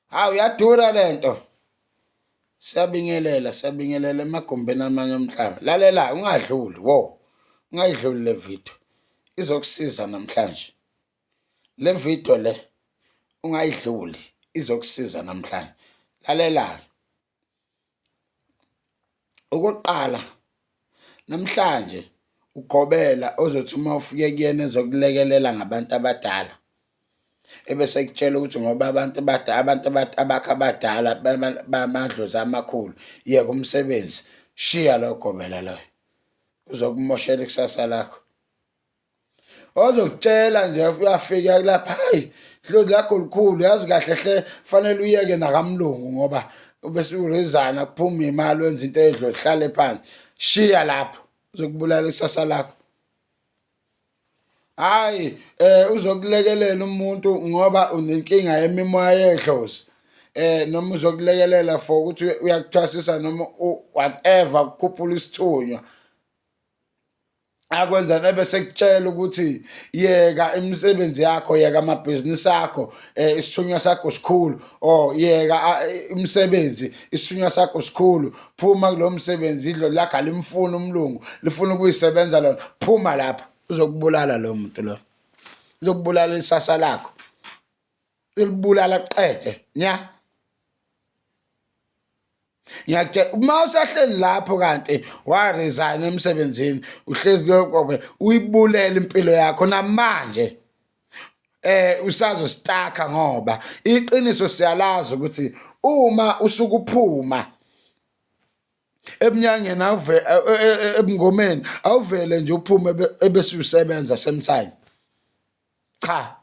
Hawu yadura lento. Siyabingelela emagumbeni amanye omhlaba. Lalela ungadluli ungayidluli le video. Izokusiza namhlanje. Le video le ungayidluli izokusiza namhlanje. Lalela. Okokuqala namhlanje ugobela ozothi uma ufike kuyena ezokulekelela ngabantu abadala. Ebese kutshela ukuthi ngoba abantu abadala bamadlozi amakhulu yeke umsebenzi shiya lo gobela loyo uzokumoshela ikusasa lakho. Ozokutshela nje uyafika lapha hayi idlozi lakho likhulu yazi kahle hle fanele uyeke nakamlungu ngoba ubese urezana kuphuma imali wenza into edlozi hlale phansi shiya lapho uzokubulala ikusasa lakho. Hayi uzokulekelela umuntu ngoba unenkinga yemimoya yedlozi noma uzokulekelela for ukuthi uyakuthwasisa noma whatever ukukhuphula isithunywa akwenza nebese kutshela ukuthi yeka imisebenzi yakho yeka amabhizinisi akho isithunywa sakho sikhulu yeka umsebenzi isithunywa sakho sikhulu phuma kulo msebenzi idlo lakho alimfuna umlungu lifuna ukuyisebenza lona phuma lapha uzokubulala lo muntu lo uzokubulala isasa lakho ulibulala qede nya ngiyakutshela uma usahleli lapho kanti waresign emsebenzini uhlezi lokho uyibulela impilo yakho namanje usazostaka ngoba iqiniso siyalazi ukuthi uma usukuphuma ebunyangeni ebungomeni awuvele nje uphume ebese usebenza sometime cha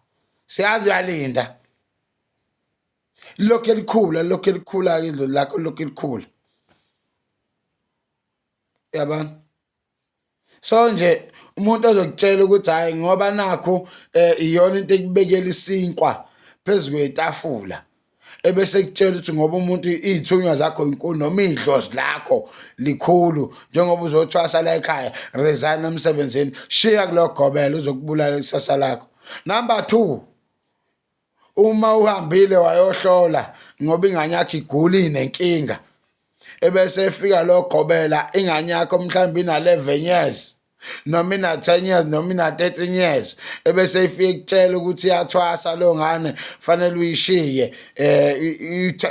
siyazi uyalinda lokho elikhula idlo lakho lokho elikhula yabona. So nje umuntu ozokutshela ukuthi hayi ngoba nakho iyona into ekubekela isinkwa phezulu kwetafula ebese kutshela ukuthi ngoba umuntu izithunywa zakho inkulu noma idlozi lakho likhulu njengoba uzothwasa la ekhaya resign emsebenzini shiya kulogobela uzokubulala ikusasa lakho. Number 2, uma uhambile wayohlola ngoba ingane yakho igula inenkinga ebese efika lo gobela ingane yakho mhlawumbe ina 11 years noma ina 10 years noma ina 13 years ebese ifike kutshela ukuthi iyathwasa lo ngane fanele uyishiye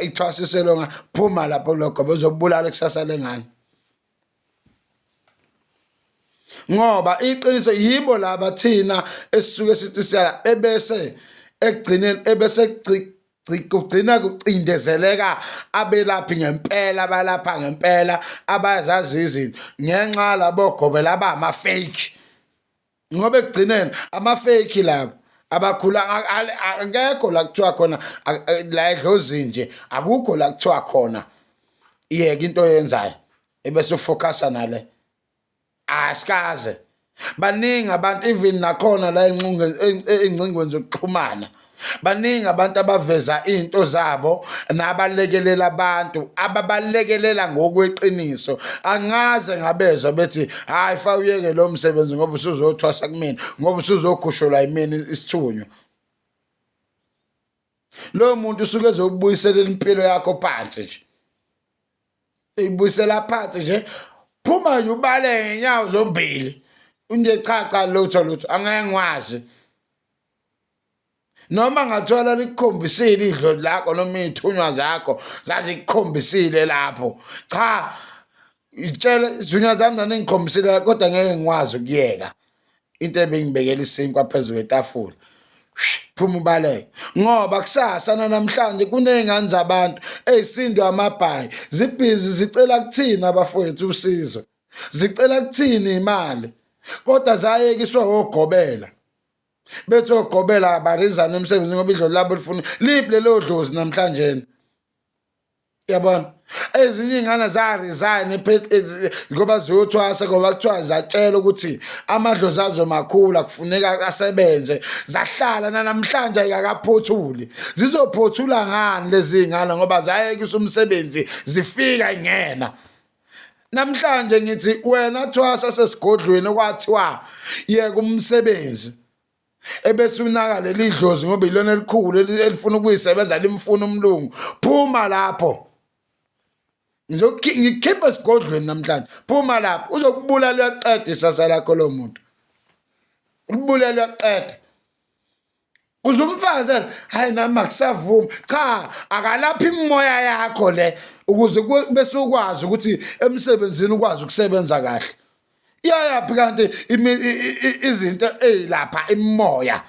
ithwasise lo ngane phuma lapho lo gobela uzobulala ikusasa lengane ngoba iqiniso yibo laba thina esisuke sithi siya ebese ekugcineni ebese kugcina kucindezeleka abelaphi ngempela abalapha ngempela abazazi izinto ngenxa labo gobela abama fake ngoba ekugcineni ama fake labo abakhula akekho la kuthiwa khona la edlozi nje akukho la kuthiwa khona yeke into oyenzayo ebese ufocusa nale asikaze baningi abantu even nakhona la engcingweni zokuxhumana baningi abantu abaveza into zabo nabalekelela abantu ababalekelela ngokweqiniso angaze ngabezwa bethi hayi fa uyeke lo msebenzi ngoba usuzothwasa kumina ngoba usuzokhushula yimini isithunywa. Lo muntu usuke ezokubuyisela impilo yakho phansi nje eyibuyisela phansi nje phuma nje ubale ngenyawo zombili unje cha lutho angeke ngwazi noma ngathola likukhombisile idlo lakho noma izithunywa zakho zazikukhombisile lapho cha itshela izithunywa zami naningikhombisile kodwa ngeke ngwazi ukuyeka into ebengibekela isinkwa phezulu kwetafula phuma ubale ngoba kusasa namhlanje kunezingane zabantu ezisindwa amabhayi zibhizi zicela kuthina abafowethu usizo zicela kuthina imali kodwa zayekiswa ogobela bethu ogobela abarizana emsebenzini ngoba idlo labo lifuna lipi lelo dlozi namhlanje yabona ezinye ingane za resign ngoba ziyothwasa ngoba kuthiwa zatshela ukuthi amadlozi azo makhulu kufuneka asebenze zahlala namhlanje ayakaphothuli zizophothula ngani lezi ngane ngoba zayekisa umsebenzi zifika ngena namhlanje ngithi wena thwasa sesigodlweni okwathiwa yeke umsebenzi ebese unaka leli dlozi ngoba ilona elikhulu elifuna ukuyisebenza limfuna umlungu. Phuma lapho. Ngikhipha esigodlweni namhlanje. Phuma lapho uzokubulala uyaqeda isasa lakho lo muntu. Ukubulala uyaqeda. Uzumfazi hayi nami akusavumi. Cha, akalapha imimoya yakho le ukuze bese ukwazi ukuthi emsebenzini ukwazi ukusebenza kahle. Iyaphi kanti izinto ezilapha imimoya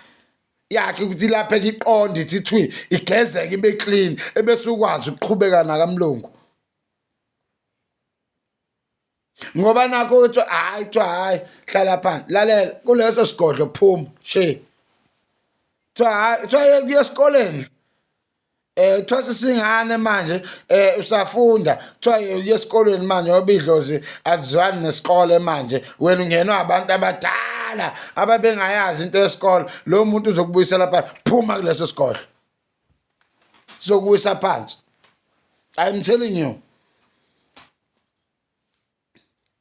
yakhe ukuthi lapha iqonde ithi thwi igezeke ibe clean ebese ukwazi ukuqhubeka nakamlungu. Ngoba nakho uthi hayi hlala phansi lalela kuleso sigodlo phuma she. Hayi kuye esikoleni. Thosi singane manje usafunda kuthiwa uye esikolweni manje ngoba idlozi azizwani nesikole manje wena ungenwa abantu abadala ababengayazi into yesikole lo muntu uzokubuyisela phansi phuma kuleso sikole uzokubuyisa phansi. I'm telling you.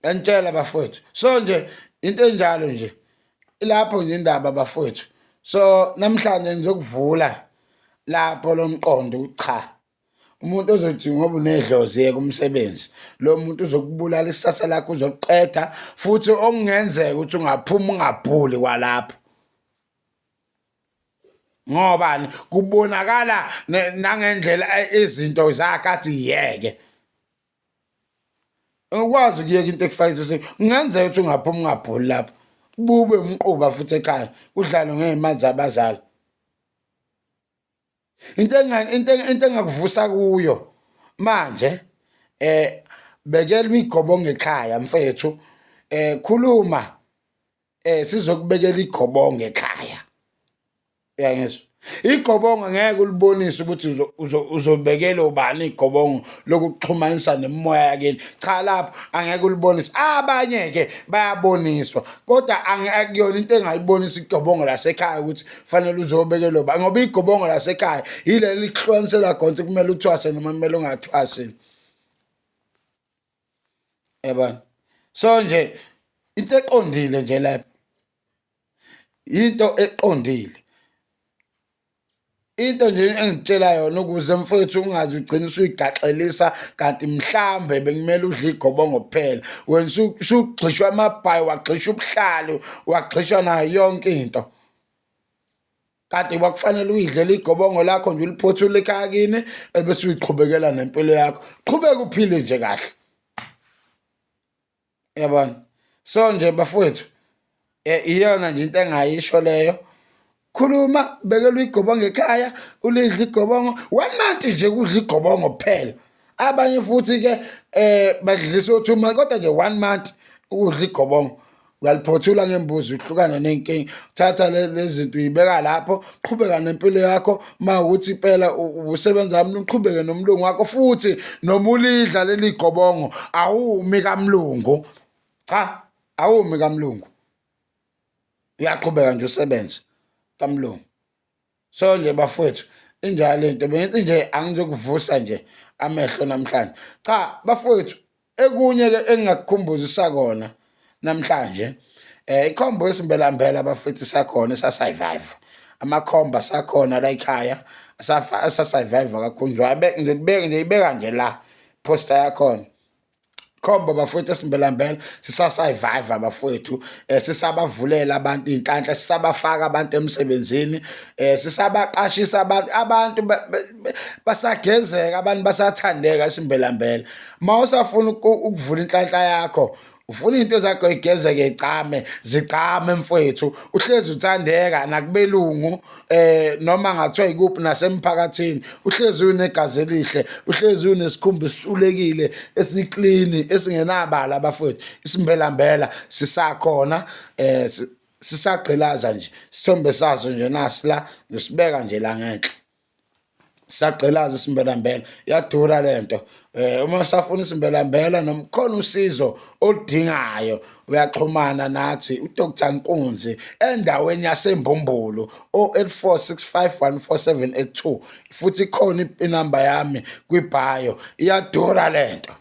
Ngentshela bafowethu so nje into enjalo nje lapho nje indaba bafowethu. So namhlanje ngizokuvula lapho lomqondo cha umuntu ozothi ngoba unedlozi yeke umsebenzi lo muntu uzokubulala isasa lakho uzoqeda futhi okungenzeka ukuthi ungaphuma ungabhuli kwalapho ngobani kubonakala nangendlela izinto zakhe athi yeke ukwazi ukuyeka into ekufayisise kungenzeka ukuthi ungaphuma ungabhuli lapho bube umquba futhi ekhaya udlalo ngezimali zabazali. Into engakuvusa kuyo manje bekelwa igobongo ekhaya mfethu khuluma sizokubekela igobongo ekhaya uyangizwa. Igobongo ngeke ulibonise ukuthi uzobekela ubani igobongo lokuxhumanisa nemoya yakini. Cha lapho angeke ulibonise. Abanye ke bayaboniswa kodwa akuyona into engayibonisa igobongo lasekhaya ukuthi fanele uzobekela ubani ngoba igobongo lasekhaya yileli lihlukanisela konke kumele uthwase noma kumele ungathwasi. Yabona. So nje into eqondile nje lapha. Into eqondile. Into nje engitshela yona ukuze mfowethu ungazi ugcina usuyigaxelisa kanti mhlambe bekumele udle igobongo kuphela wena usugxishwa amabhayi wagxisha ubuhlalo wagxishwa nayo yonke into kanti wakufanele uyidlela igobongo lakho nje uliphothule ekhaya kini ebese uyiqhubekela nempilo yakho qhubeka uphile nje kahle yabona. So nje bafowethu iyona nje into engayisho leyo. Khuluma bekela igobongo ekhaya ulidla igobongo 1 month nje kudla igobongo kuphela. Abanye futhi ke badlisa othuma kodwa nje 1 month ukudla igobongo uyaliphothula ngembuzi uhlukana nenkingi uthatha lezi zinto uyibeka lapho qhubeka nempilo yakho mawukuthi impela usebenza amlo uqhubeke nomlungu wakho futhi noma ulidla leli igobongo awumi kamlungu. Cha awumi kamlungu uyaqhubeka nje usebenze kamlungu. So nje bafowethu injalo into bengithi nje angizokuvusa nje amehlo namhlanje. Cha bafowethu ekunye ke engakukhumbuzisa kona namhlanje ikhombo esimbelambela bafowethu sakhona sasurvive amakhomba sakhona la ekhaya sasurvive kakhulu nje ibeka nje la poster yakhona. Khomba bafowethu esimbelambela sisasurvive bafowethu sisabavulela abantu inhlanhla sisabafaka abantu emsebenzini sisabaqashisa abantu basagezeka abantu basathandeka esimbelambela. Mawusafuna ukuvula inhlanhla yakho ufuna into zakho igezeke zicame mfowethu uhlezi uthandeka nakubelungu noma ngathiwa ikuphi nasemphakathini uhlezi unegazi elihle uhlezi unesikhumba esihlulekile esiclean esingenabala bafowethu isimbelambela sisakhona sisagqilaza nje isithombe sazo nje nasila nosibeka nje la ngenhla sagqilaza isimbelambela yadura lento. Uma usafuna isimbelambela noma khona usizo oludingayo uyaxhumana nathi uDr Nkunzi endaweni yaseMbumbulu 0846514782 futhi khona inamba yami kwibhayo iyadura lento.